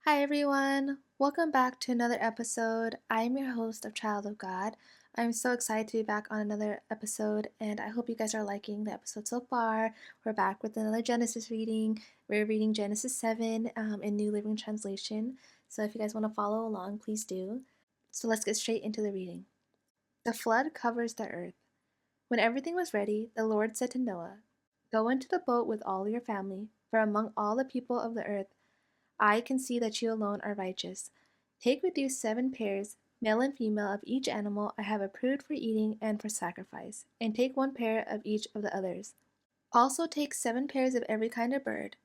Hi everyone! Welcome back to another episode. I'm your host of Child of God. I'm so excited to be back on another episode, and I hope you guys are liking the episode so far. We're back with another Genesis reading. We're reading Genesis 7 in New Living Translation. So if you guys want to follow along, please do. So let's get straight into the reading. The flood covers the earth. When everything was ready, the Lord said to Noah, "Go into the boat with all your family, for among all the people of the earth, I can see that you alone are righteous. Take with you 7 pairs, male and female, of each animal I have approved for eating and for sacrifice, and take 1 pair of each of the others. Also take 7 pairs of every kind of bird.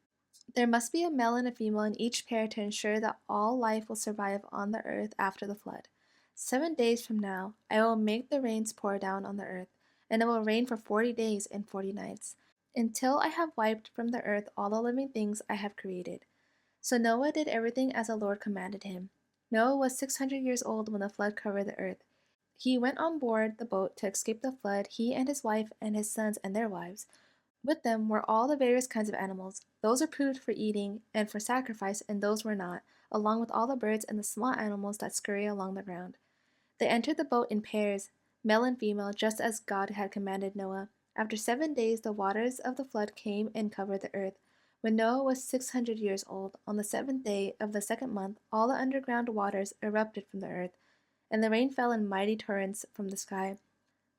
There must be a male and a female in each pair to ensure that all life will survive on the earth after the flood. 7 days from now, I will make the rains pour down on the earth, and it will rain for 40 days and 40 nights, until I have wiped from the earth all the living things I have created." So Noah did everything as the Lord commanded him. Noah was 600 years old when the flood covered the earth. He went on board the boat to escape the flood, he and his wife and his sons and their wives. With them were all the various kinds of animals. Those approved for eating and for sacrifice, and those were not, along with all the birds and the small animals that scurry along the ground. They entered the boat in pairs, male and female, just as God had commanded Noah. After 7 days, the waters of the flood came and covered the earth. When Noah was 600 years old, on the 7th day of the 2nd month, all the underground waters erupted from the earth, and the rain fell in mighty torrents from the sky.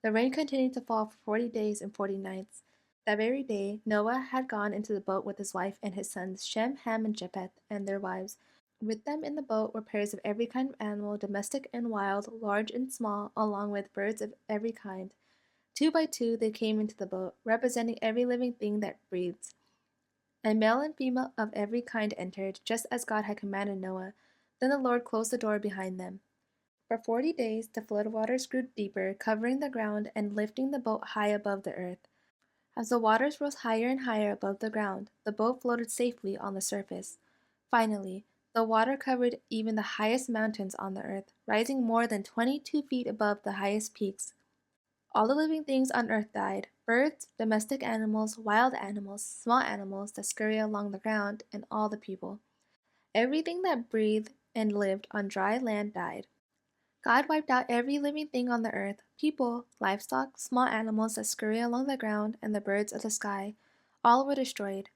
The rain continued to fall for 40 days and 40 nights. That very day, Noah had gone into the boat with his wife and his sons, Shem, Ham, and Japheth, and their wives. With them in the boat were pairs of every kind of animal, domestic and wild, large and small, along with birds of every kind. 2 by 2 they came into the boat, representing every living thing that breathes. And male and female of every kind entered, just as God had commanded Noah. Then the Lord closed the door behind them. For 40 days the flood waters grew deeper, covering the ground and lifting the boat high above the earth. As the waters rose higher and higher above the ground, the boat floated safely on the surface. Finally, the water covered even the highest mountains on the earth, rising more than 22 feet above the highest peaks. All the living things on earth died: birds, domestic animals, wild animals, small animals that scurry along the ground, and all the people. Everything that breathed and lived on dry land died. God wiped out every living thing on the earth: people, livestock, small animals that scurry along the ground, and the birds of the sky. All were destroyed.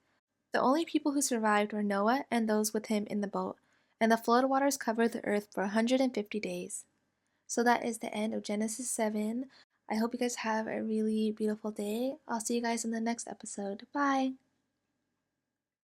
The only people who survived were Noah and those with him in the boat, and the flood waters covered the earth for 150 days. So that is the end of Genesis 7. I hope you guys have a really beautiful day. I'll see you guys in the next episode. Bye!